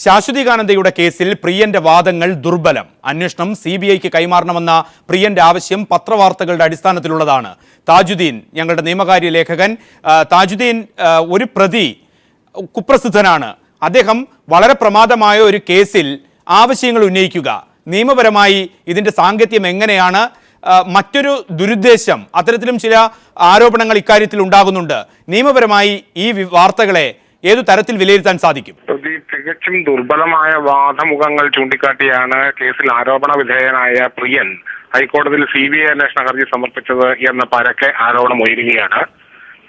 ശാശ്വതികാനന്ദയുടെ കേസിൽ പ്രിയന്റെ വാദങ്ങൾ ദുർബലം. അന്വേഷണം CBIക്ക് കൈമാറണമെന്ന പ്രിയന്റെ ആവശ്യം പത്രവാർത്തകളുടെ അടിസ്ഥാനത്തിലുള്ളതാണ്. താജുദ്ദീൻ, ഞങ്ങളുടെ നിയമകാര്യ ലേഖകൻ താജുദ്ദീൻ, ഒരു പ്രതി കുപ്രസിദ്ധനാണ്. അദ്ദേഹം വളരെ പ്രമാദമായ ഒരു കേസിൽ ആവശ്യങ്ങൾ ഉന്നയിക്കുക, നിയമപരമായി ഇതിന്റെ സാങ്കത്യം എങ്ങനെയാണ്? മറ്റൊരു ദുരുദ്ദേശം, അത്തരത്തിലും ചില ആരോപണങ്ങൾ ഇക്കാര്യത്തിൽ ഉണ്ടാകുന്നുണ്ട്. നിയമപരമായി ഈ വാർത്തകളെ ഏതു തരത്തിൽ വിലയിരുത്താൻ സാധിക്കും? തികച്ചും ദുർബലമായ വാദമുഖങ്ങൾ ചൂണ്ടിക്കാട്ടിയാണ് കേസിൽ ആരോപണ വിധേയനായ പ്രിയൻ ഹൈക്കോടതിയിൽ CBI അന്വേഷണ ഹർജി സമർപ്പിച്ചത് എന്ന പരക്കെ ആരോപണം ഉയരുകയാണ്.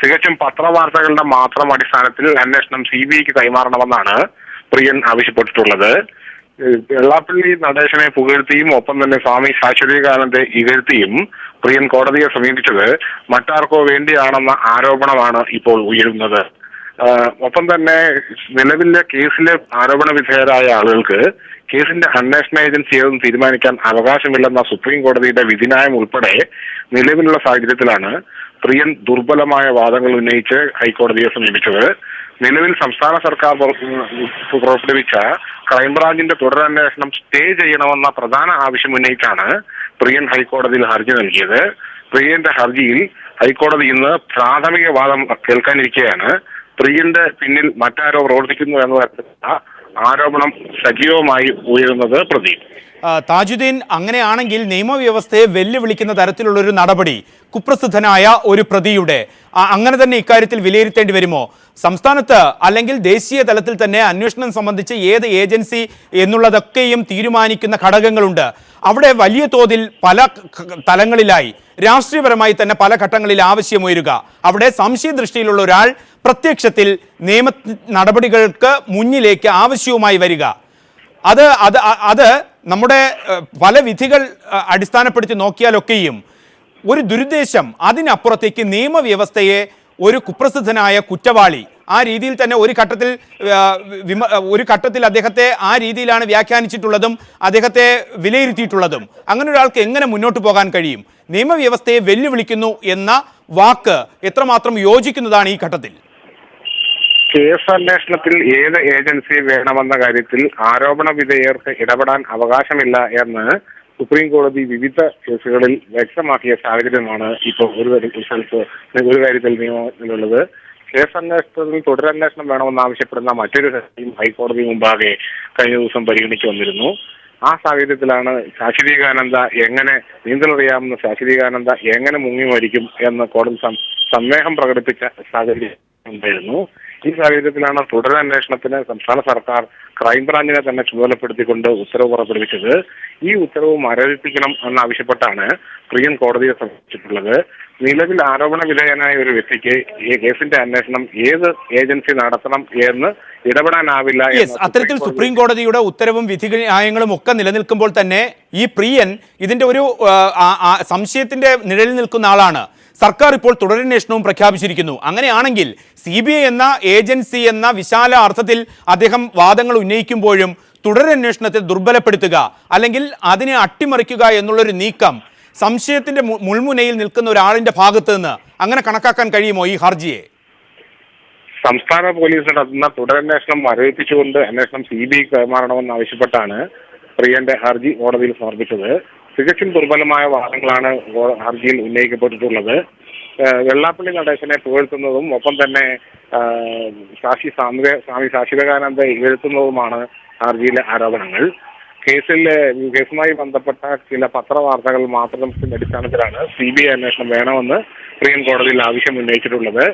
തികച്ചും പത്രവാർത്തകളുടെ മാത്രം അടിസ്ഥാനത്തിൽ അന്വേഷണം CBIക്ക് കൈമാറണമെന്നാണ് പ്രിയൻ ആവശ്യപ്പെട്ടിട്ടുള്ളത്. വെള്ളാപ്പള്ളി നടേശനെ പുകഴ്ത്തിയും ഒപ്പം തന്നെ സ്വാമി ശാശ്വതികാനന്ദയെ ഇകഴ്ത്തിയും പ്രിയൻ കോടതിയെ സമീപിച്ചത് മറ്റാർക്കോ വേണ്ടിയാണെന്ന ആരോപണമാണ് ഇപ്പോൾ ഉയരുന്നത്. ഒപ്പം തന്നെ നിലവിലെ കേസിലെ ആരോപണ വിധേയരായ ആളുകൾക്ക് കേസിന്റെ അന്വേഷണ ഏജൻസി ഏതെന്ന് തീരുമാനിക്കാൻ അവകാശമില്ലെന്ന സുപ്രീം കോടതിയുടെ വിധിന്യായം ഉൾപ്പെടെ നിലവിലുള്ള സാഹചര്യത്തിലാണ് പ്രിയൻ ദുർബലമായ വാദങ്ങൾ ഉന്നയിച്ച് ഹൈക്കോടതിയെ സമീപിച്ചത്. നിലവിൽ സംസ്ഥാന സർക്കാർ പുറപ്പെടുവിച്ച ക്രൈംബ്രാഞ്ചിന്റെ തുടരന്വേഷണം സ്റ്റേ ചെയ്യണമെന്ന പ്രധാന ആവശ്യം ഉന്നയിച്ചാണ് പ്രിയൻ ഹൈക്കോടതിയിൽ ഹർജി നൽകിയത്. പ്രിയന്റെ ഹർജിയിൽ ഹൈക്കോടതി ഇന്ന് പ്രാഥമിക വാദം കേൾക്കാനിരിക്കെയാണ് പ്രിയന്റെ പിന്നിൽ മറ്റാരോ പ്രവർത്തിക്കുന്നു എന്ന തരത്തിലുള്ള ആരോപണം സജീവമായി ഉയരുന്നത്. പ്രദീപ്, താജുദ്ദീൻ, അങ്ങനെയാണെങ്കിൽ നിയമവ്യവസ്ഥയെ വെല്ലുവിളിക്കുന്ന തരത്തിലുള്ളൊരു നടപടി കുപ്രസിദ്ധനായ ഒരു പ്രതിയുടെ അങ്ങനെ തന്നെ ഇക്കാര്യത്തിൽ വിലയിരുത്തേണ്ടി വരുമോ? സംസ്ഥാനത്ത് അല്ലെങ്കിൽ ദേശീയ തലത്തിൽ തന്നെ അന്വേഷണം സംബന്ധിച്ച് ഏത് ഏജൻസി എന്നുള്ളതൊക്കെയും തീരുമാനിക്കുന്ന ഘടകങ്ങളുണ്ട്. അവിടെ വലിയ തോതിൽ പല തലങ്ങളിലായി രാഷ്ട്രീയപരമായി തന്നെ പല ഘട്ടങ്ങളിൽ ആവശ്യമുയരുക, അവിടെ സംശയദൃഷ്ടിയിലുള്ള ഒരാൾ പ്രത്യക്ഷത്തിൽ നിയമ നടപടികൾക്ക് മുന്നിലേക്ക് ആവശ്യവുമായി വരിക, അത് നമ്മുടെ പല വിധികൾ അടിസ്ഥാനപ്പെടുത്തി നോക്കിയാലൊക്കെയും ഒരു ദുരുദ്ദേശം, അതിനപ്പുറത്തേക്ക് നിയമവ്യവസ്ഥയെ ഒരു കുപ്രസിദ്ധനായ കുറ്റവാളി ആ രീതിയിൽ തന്നെ ഒരു ഘട്ടത്തിൽ അദ്ദേഹത്തെ ആ രീതിയിലാണ് വ്യാഖ്യാനിച്ചിട്ടുള്ളതും അദ്ദേഹത്തെ വിലയിരുത്തിയിട്ടുള്ളതും. അങ്ങനെ ഒരാൾക്ക് എങ്ങനെ മുന്നോട്ട് പോകാൻ കഴിയും? നിയമവ്യവസ്ഥയെ വെല്ലുവിളിക്കുന്നു എന്ന വാക്ക് എത്രമാത്രം യോജിക്കുന്നതാണ് ഈ ഘട്ടത്തിൽ? കേസ് അന്വേഷണത്തിൽ ഏത് ഏജൻസി വേണമെന്ന കാര്യത്തിൽ ആരോപണ വിധേയർക്ക് ഇടപെടാൻ അവകാശമില്ല എന്ന് സുപ്രീം കോടതി വിവിധ കേസുകളിൽ വ്യക്തമാക്കിയ സാഹചര്യമാണ് ഇപ്പോൾ ഒരു കാര്യത്തിൽ നിയമത്തിലുള്ളത്. കേസ് അന്വേഷണത്തിൽ തുടരന്വേഷണം വേണമെന്നാവശ്യപ്പെടുന്ന മറ്റൊരു ഹർജിയും ഹൈക്കോടതി മുമ്പാകെ കഴിഞ്ഞ ദിവസം പരിഗണിച്ചു വന്നിരുന്നു. ആ സാഹചര്യത്തിലാണ് ശാശ്വതികാനന്ദ എങ്ങനെ നീന്തലറിയാമെന്ന ശാശ്വതികാനന്ദ എങ്ങനെ മുങ്ങി മരിക്കും എന്ന് കോടതി സന്ദേഹം പ്രകടിപ്പിച്ച സാഹചര്യം ഉണ്ടായിരുന്നു. ഈ സാഹചര്യത്തിലാണ് തുടരന്വേഷണത്തിന് സംസ്ഥാന സർക്കാർ ക്രൈംബ്രാഞ്ചിനെ തന്നെ ചുമതലപ്പെടുത്തിക്കൊണ്ട് ഉത്തരവ് പുറപ്പെടുവിച്ചത്. ഈ ഉത്തരവ് മരവിപ്പിക്കണം എന്നാവശ്യപ്പെട്ടാണ് പ്രിയൻ കോടതിയെ സമീപിച്ചിട്ടുള്ളത്. നിലവിൽ ആരോപണ വിധേയനായ ഒരു വ്യക്തിക്ക് ഈ കേസിന്റെ അന്വേഷണം ഏത് ഏജൻസി നടത്തണം എന്ന് ഇടപെടാനാവില്ല. അത്തരത്തിൽ സുപ്രീം കോടതിയുടെ ഉത്തരവും വിധിന്യായങ്ങളും ഒക്കെ നിലനിൽക്കുമ്പോൾ തന്നെ ഈ പ്രിയൻ ഇതിന്റെ ഒരു സംശയത്തിന്റെ നിഴലിൽ നിൽക്കുന്ന ആളാണ്. സർക്കാർ ഇപ്പോൾ തുടരന്വേഷണവും പ്രഖ്യാപിച്ചിരിക്കുന്നു. അങ്ങനെയാണെങ്കിൽ CBI എന്ന ഏജൻസി എന്ന വിശാല അർത്ഥത്തിൽ അദ്ദേഹം വാദങ്ങൾ ഉന്നയിക്കുമ്പോഴും തുടരന്വേഷണത്തെ ദുർബലപ്പെടുത്തുക അല്ലെങ്കിൽ അതിനെ അട്ടിമറിക്കുക എന്നുള്ളൊരു നീക്കം സംശയത്തിന്റെ മുൾമുനയിൽ നിൽക്കുന്ന ഒരാളിന്റെ ഭാഗത്ത് നിന്ന് അങ്ങനെ കണക്കാക്കാൻ കഴിയുമോ ഈ ഹർജിയെ? സംസ്ഥാന പോലീസ് നടത്തുന്ന തുടരന്വേഷണം മരവിപ്പിച്ചുകൊണ്ട് അന്വേഷണം CBI കൈമാറണമെന്നാവശ്യപ്പെട്ടാണ് പ്രിയന്റെ ഹർജി കോടതിയിൽ സമർപ്പിച്ചത്. തികച്ചും ദുർബലമായ വാദങ്ങളാണ് ഹർജിയിൽ ഉന്നയിക്കപ്പെട്ടിട്ടുള്ളത്. വെള്ളാപ്പള്ളി നടേശനെ പുകഴ്ത്തുന്നതും ഒപ്പം തന്നെ സ്വാമി ശാശ്വതികാനന്ദ ഇകഴ്ത്തുന്നതുമാണ് ഹർജിയിലെ ആരോപണങ്ങൾ. കേസുമായി ബന്ധപ്പെട്ട ചില പത്രവാർത്തകൾ മാത്രത്തിന്റെ അടിസ്ഥാനത്തിലാണ് CBI അന്വേഷണം വേണമെന്ന് സുപ്രീം കോടതിയിൽ ആവശ്യം ഉന്നയിച്ചിട്ടുള്ളത്.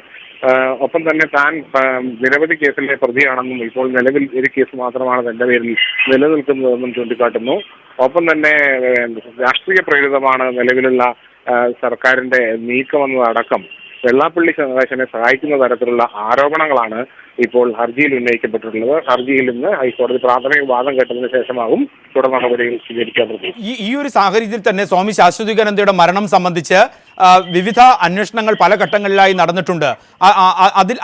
ഒപ്പം തന്നെ താൻ നിരവധി കേസിലെ പ്രതിയാണെന്നും ഇപ്പോൾ നിലവിൽ ഒരു കേസ് മാത്രമാണ് തന്റെ പേരിൽ നിലനിൽക്കുന്നതെന്നും ചൂണ്ടിക്കാട്ടുന്നു. ഒപ്പം തന്നെ രാഷ്ട്രീയ പ്രേരിതമാണ് നിലവിലുള്ള സർക്കാരിന്റെ നീക്കമെന്നതടക്കം വെള്ളാപ്പള്ളി നടേശനെ സഹായിക്കുന്ന തരത്തിലുള്ള ആരോപണങ്ങളാണ് ഇപ്പോൾ ഹർജിയിൽ ഉന്നയിക്കപ്പെട്ടിട്ടുള്ളത്. ഹർജിയിൽ നിന്ന് ഹൈക്കോടതി പ്രാഥമിക വാദം കേട്ടതിന് ശേഷമാകും തുടർ നടപടികൾ സ്വീകരിക്കാൻ പറ്റും. ഈ ഒരു സാഹചര്യത്തിൽ തന്നെ സ്വാമി ശാശ്വതികാനന്ദയുടെ മരണം സംബന്ധിച്ച് വിവിധ അന്വേഷണങ്ങൾ പല ഘട്ടങ്ങളിലായി നടന്നിട്ടുണ്ട്.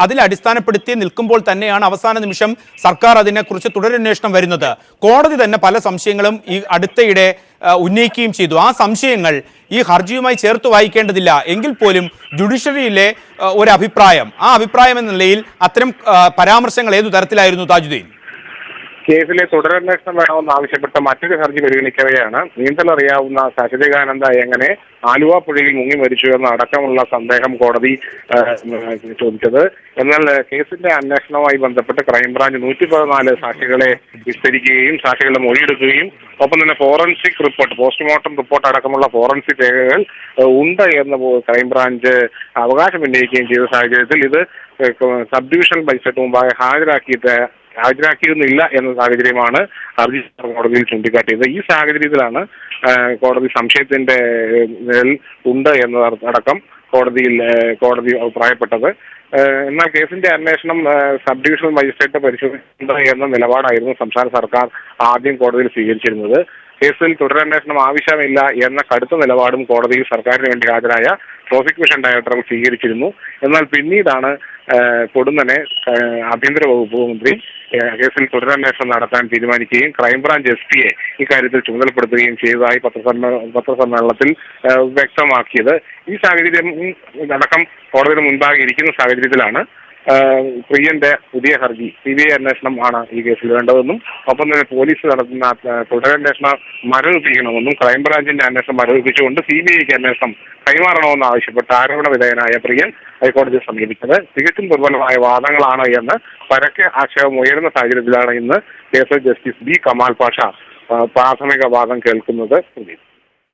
അതിൽ അടിസ്ഥാനപ്പെടുത്തി നിൽക്കുമ്പോൾ തന്നെയാണ് അവസാന നിമിഷം സർക്കാർ അതിനെക്കുറിച്ച് തുടരന്വേഷണം വരുന്നത്. കോടതി തന്നെ പല സംശയങ്ങളും ഈ അടുത്തയിടെ ഉന്നയിക്കുകയും ചെയ്തു. ആ സംശയങ്ങൾ ഈ ഹർജിയുമായി ചേർത്ത് വായിക്കേണ്ടതില്ല എങ്കിൽ പോലും ജുഡീഷ്യറിയിലെ ഒരു അഭിപ്രായം, ആ അഭിപ്രായം എന്ന നിലയിൽ അത്തരം പരാമർശങ്ങൾ ഏതു തരത്തിലായിരുന്നു താജുദ്ദീൻ? കേസിലെ തുടരന്വേഷണം വേണമെന്നാവശ്യപ്പെട്ട മറ്റൊരു ഹർജി പരിഗണിക്കവെയാണ് നീന്തലറിയാവുന്ന ശശികാനന്ദ എങ്ങനെ ആലുവ പുഴയിൽ മുങ്ങി മരിച്ചു എന്ന അടക്കമുള്ള സന്ദേഹം കോടതി ചോദിച്ചത്. എന്നാൽ കേസിന്റെ അന്വേഷണവുമായി ബന്ധപ്പെട്ട് ക്രൈംബ്രാഞ്ച് 114 സാക്ഷികളെ വിസ്തരിക്കുകയും സാക്ഷികളുടെ മൊഴിയെടുക്കുകയും ഒപ്പം തന്നെ ഫോറൻസിക് റിപ്പോർട്ട്, പോസ്റ്റ്മോർട്ടം റിപ്പോർട്ട് അടക്കമുള്ള ഫോറൻസിക് രേഖകൾ ഉണ്ട് എന്ന് ക്രൈംബ്രാഞ്ച് അവകാശം ഉന്നയിക്കുകയും ചെയ്ത സാഹചര്യത്തിൽ ഇത് സബ് ഡിവിഷണൽ മജിസ്ട്രേറ്റ് മുമ്പാകെ ഹാജരാക്കിയിരുന്നില്ല എന്ന സാഹചര്യമാണ് ഹർജി കോടതിയിൽ ചൂണ്ടിക്കാട്ടിയത്. ഈ സാഹചര്യത്തിലാണ് കോടതി സംശയത്തിന്റെ ഉണ്ട് എന്നതടക്കം കോടതി അഭിപ്രായപ്പെട്ടത്. എന്നാൽ കേസിന്റെ അന്വേഷണം സബ് ഡിവിഷണൽ മജിസ്ട്രേറ്റ് പരിശോധിക്കേണ്ട എന്ന നിലപാടായിരുന്നു സംസ്ഥാന സർക്കാർ ആദ്യം കോടതിയിൽ സ്വീകരിച്ചിരുന്നത്. കേസിൽ തുടരന്വേഷണം ആവശ്യമില്ല എന്ന കടുത്ത നിലപാടും കോടതിയിൽ സർക്കാരിന് വേണ്ടി ഹാജരായ പ്രോസിക്യൂഷൻ ഡയറക്ടർ സ്വീകരിച്ചിരുന്നു. എന്നാൽ പിന്നീടാണ് പൊടുന്നനെ ആഭ്യന്തര വകുപ്പ് മന്ത്രി കേസിൽ തുടരന്വേഷണം നടത്താൻ തീരുമാനിക്കുകയും ക്രൈംബ്രാഞ്ച് SP യെ ഇക്കാര്യത്തിൽ ചുമതലപ്പെടുത്തുകയും ചെയ്തതായി പത്രസമ്മേളനത്തിൽ വ്യക്തമാക്കിയത്. ഈ സാഹചര്യം അടക്കം കോടതിയുടെ മുൻപാകെ ഇരിക്കുന്ന സാഹചര്യത്തിലാണ് പ്രിയന്റെ പുതിയ ഹർജി CBI അന്വേഷണം ആണ് ഈ കേസിൽ വേണ്ടതെന്നും ഒപ്പം തന്നെ പോലീസ് നടത്തുന്ന തുടരന്വേഷണം മരവിപ്പിക്കണമെന്നും ക്രൈംബ്രാഞ്ചിന്റെ അന്വേഷണം മരവിപ്പിച്ചുകൊണ്ട് CBIക്ക് അന്വേഷണം കൈമാറണമെന്ന് ആവശ്യപ്പെട്ട് ആരോപണ വിധേയനായ പ്രിയൻ ഹൈക്കോടതിയെ സമീപിച്ചത് തികച്ചും ദുർബലമായ വാദങ്ങളാണ് എന്ന് പരക്കെ ആക്ഷേപം ഉയരുന്ന സാഹചര്യത്തിലാണ് ഇന്ന് case justice B. Kamal Pasha പ്രാഥമിക വാദം കേൾക്കുന്നത്.